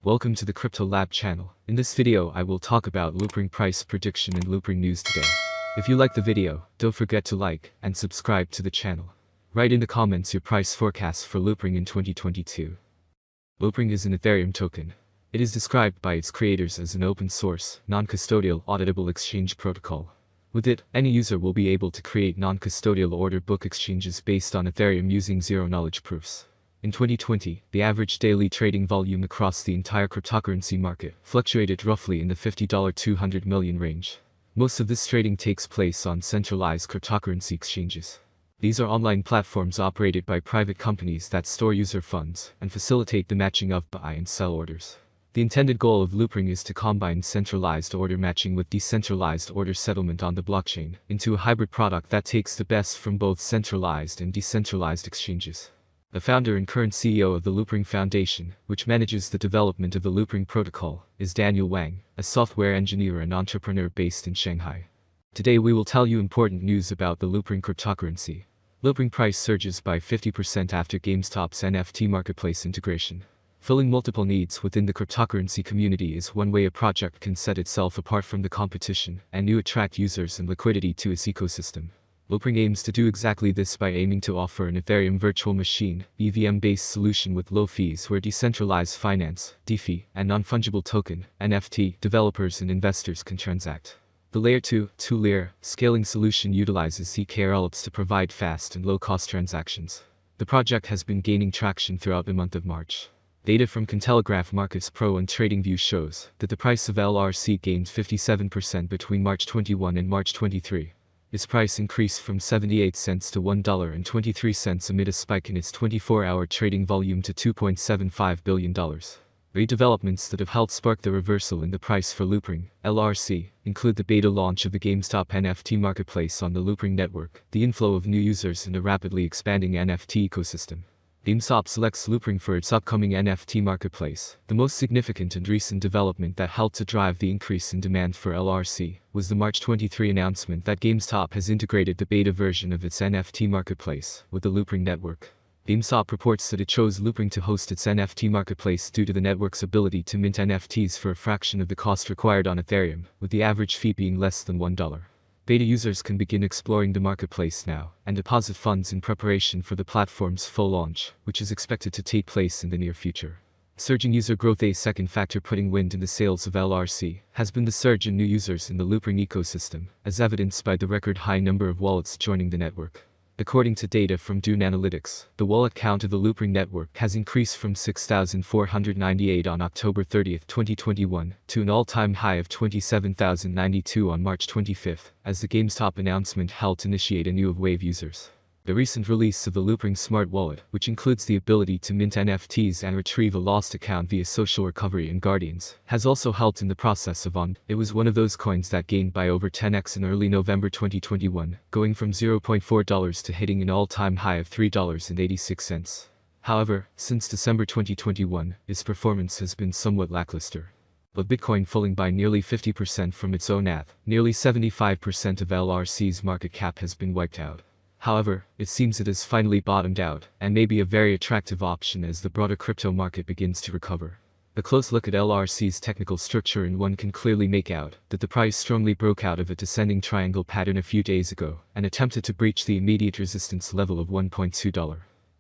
Welcome to the Crypto Lab channel. In this video I will talk about LOOPRING price prediction and LOOPRING news today. If you like the video, don't forget to like and subscribe to the channel. Write in the comments your price forecast for LOOPRING in 2022. LOOPRING is an Ethereum token. It is described by its creators as an open source, non-custodial, auditable exchange protocol. With it, any user will be able to create non-custodial order book exchanges based on Ethereum using zero-knowledge proofs. In 2020, the average daily trading volume across the entire cryptocurrency market fluctuated roughly in the $50-200 million range. Most of this trading takes place on centralized cryptocurrency exchanges. These are online platforms operated by private companies that store user funds and facilitate the matching of buy and sell orders. The intended goal of LOOPRING is to combine centralized order matching with decentralized order settlement on the blockchain into a hybrid product that takes the best from both centralized and decentralized exchanges. The founder and current CEO of the LOOPRING Foundation, which manages the development of the LOOPRING protocol, is Daniel Wang, a software engineer and entrepreneur based in Shanghai. Today we will tell you important news about the LOOPRING cryptocurrency. LOOPRING price surges by 50% after GameStop's NFT marketplace integration. Filling multiple needs within the cryptocurrency community is one way a project can set itself apart from the competition and attract users and liquidity to its ecosystem. LOOPRING aims to do exactly this by aiming to offer an Ethereum virtual machine, EVM-based solution with low fees where decentralized finance, DeFi, and non-fungible token, NFT, developers and investors can transact. The Layer 2, two-layer, scaling solution utilizes zk-RLOPS to provide fast and low-cost transactions. The project has been gaining traction throughout the month of March. Data from Cointelegraph Markets Pro and TradingView shows that the price of LRC gained 57% between March 21 and March 23. Its price increased from 78 cents to $1.23 amid a spike in its 24-hour trading volume to $2.75 billion. Redevelopments that have helped spark the reversal in the price for LOOPRING, LRC, include the beta launch of the GameStop NFT marketplace on the LOOPRING network, the inflow of new users and a rapidly expanding NFT ecosystem. GameStop selects LOOPRING for its upcoming NFT marketplace. The most significant and recent development that helped to drive the increase in demand for LRC was the March 23 announcement that GameStop has integrated the beta version of its NFT marketplace with the LOOPRING network. GameStop reports that it chose LOOPRING to host its NFT marketplace due to the network's ability to mint NFTs for a fraction of the cost required on Ethereum, with the average fee being less than $1. Beta users can begin exploring the marketplace now and deposit funds in preparation for the platform's full launch, which is expected to take place in the near future. Surging user growth. A second factor putting wind in the sails of LRC has been the surge in new users in the LOOPRING ecosystem, as evidenced by the record high number of wallets joining the network. According to data from Dune Analytics, the wallet count of the LOOPRING network has increased from 6,498 on October 30, 2021, to an all-time high of 27,092 on March 25, as the GameStop announcement helped initiate a new wave of users. The recent release of the LOOPRING Smart Wallet, which includes the ability to mint NFTs and retrieve a lost account via Social Recovery and Guardians, has also helped in the process of It was one of those coins that gained by over 10x in early November 2021, going from $0.4 to hitting an all-time high of $3.86. However, since December 2021, its performance has been somewhat lackluster. With Bitcoin falling by nearly 50% from its own nearly 75% of LRC's market cap has been wiped out. However, it seems it has finally bottomed out, and may be a very attractive option as the broader crypto market begins to recover. A close look at LRC's technical structure and one can clearly make out that the price strongly broke out of a descending triangle pattern a few days ago, and attempted to breach the immediate resistance level of $1.2.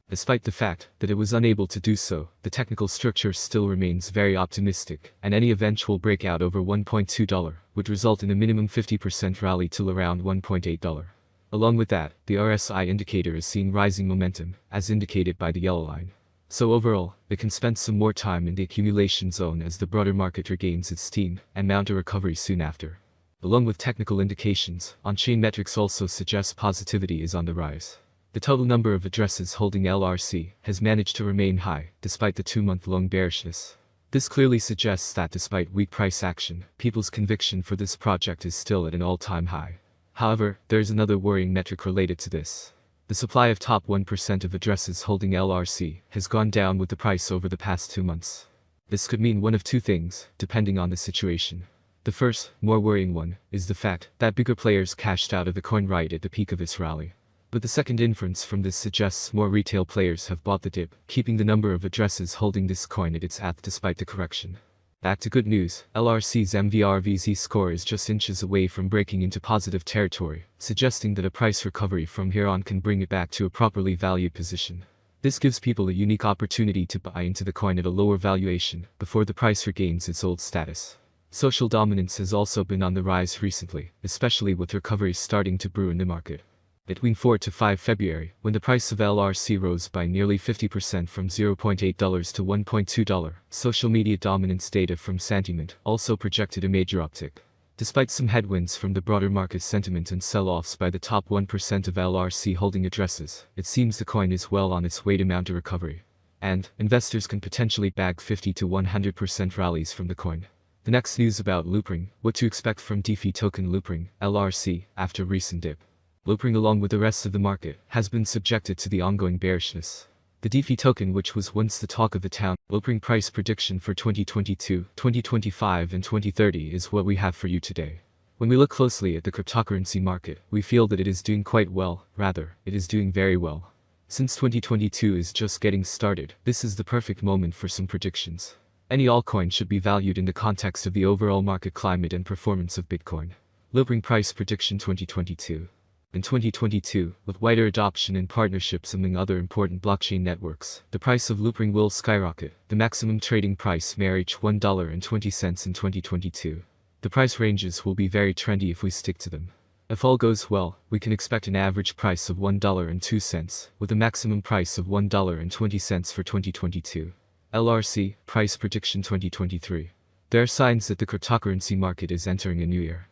Despite the fact that it was unable to do so, the technical structure still remains very optimistic, and any eventual breakout over $1.2 would result in a minimum 50% rally to around $1.8. Along with that, the RSI indicator is seeing rising momentum, as indicated by the yellow line. So overall, it can spend some more time in the accumulation zone as the broader market regains its steam and mount a recovery soon after. Along with technical indications, on-chain metrics also suggest positivity is on the rise. The total number of addresses holding LRC has managed to remain high, despite the 2-month-long bearishness. This clearly suggests that despite weak price action, people's conviction for this project is still at an all-time high. However, there is another worrying metric related to this. The supply of top 1% of addresses holding LRC has gone down with the price over the past 2 months. This could mean one of two things, depending on the situation. The first, more worrying one, is the fact that bigger players cashed out of the coin right at the peak of its rally. But the second inference from this suggests more retail players have bought the dip, keeping the number of addresses holding this coin at its ath despite the correction. Back to good news, LRC's MVRVZ score is just inches away from breaking into positive territory, suggesting that a price recovery from here on can bring it back to a properly valued position. This gives people a unique opportunity to buy into the coin at a lower valuation before the price regains its old status. Social dominance has also been on the rise recently, especially with recoveries starting to brew in the market. Between 4 to 5 February, when the price of LRC rose by nearly 50% from $0.8 to $1.2, social media dominance data from Sentiment also projected a major uptick. Despite some headwinds from the broader market sentiment and sell-offs by the top 1% of LRC holding addresses, it seems the coin is well on its way to mount a recovery. And investors can potentially bag 50 to 100% rallies from the coin. The next news about LOOPRING, what to expect from DeFi token LOOPRING, LRC, after recent dip. LOOPRING, along with the rest of the market, has been subjected to the ongoing bearishness. The DeFi token, which was once the talk of the town, LOOPRING price prediction for 2022, 2025 and 2030 is what we have for you today. When we look closely at the cryptocurrency market, we feel that it is doing quite well, rather, it is doing very well. Since 2022 is just getting started, this is the perfect moment for some predictions. Any altcoin should be valued in the context of the overall market climate and performance of Bitcoin. LOOPRING price prediction 2022. In 2022, with wider adoption and partnerships among other important blockchain networks, the price of LOOPRING will skyrocket. The maximum trading price may reach $1.20 in 2022. The price ranges will be very trendy if we stick to them. If all goes well, we can expect an average price of $1.02, with a maximum price of $1.20 for 2022. LRC price prediction 2023. There are signs that the cryptocurrency market is entering a new era.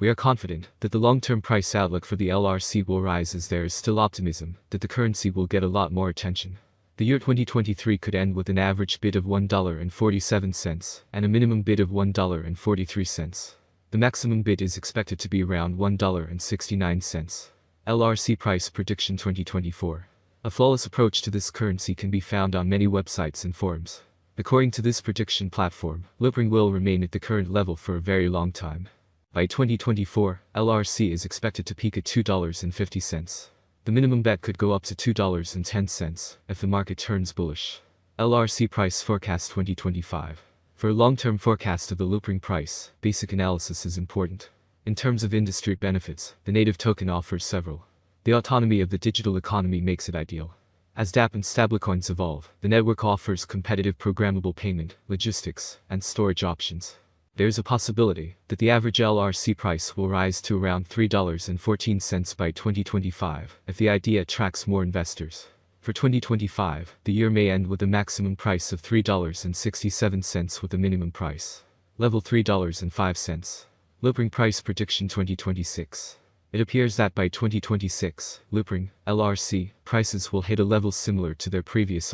We are confident that the long-term price outlook for the LRC will rise, as there is still optimism that the currency will get a lot more attention. The year 2023 could end with an average bid of $1.47 and a minimum bid of $1.43. The maximum bid is expected to be around $1.69. LRC price prediction 2024. A flawless approach to this currency can be found on many websites and forums. According to this prediction platform, LOOPRING will remain at the current level for a very long time. By 2024, LRC is expected to peak at $2.50. The minimum bet could go up to $2.10 if the market turns bullish. LRC price forecast 2025. For a long-term forecast of the LOOPRING price, basic analysis is important. In terms of industry benefits, the native token offers several. The autonomy of the digital economy makes it ideal. As dApp and stablecoins evolve, the network offers competitive programmable payment, logistics, and storage options. There is a possibility that the average LRC price will rise to around $3.14 by 2025 if the idea attracts more investors. For 2025, the year may end with a maximum price of $3.67 with a minimum price level $3.05. LOOPRING price prediction 2026. It appears that by 2026, LOOPRING, LRC, prices will hit a level similar to their previous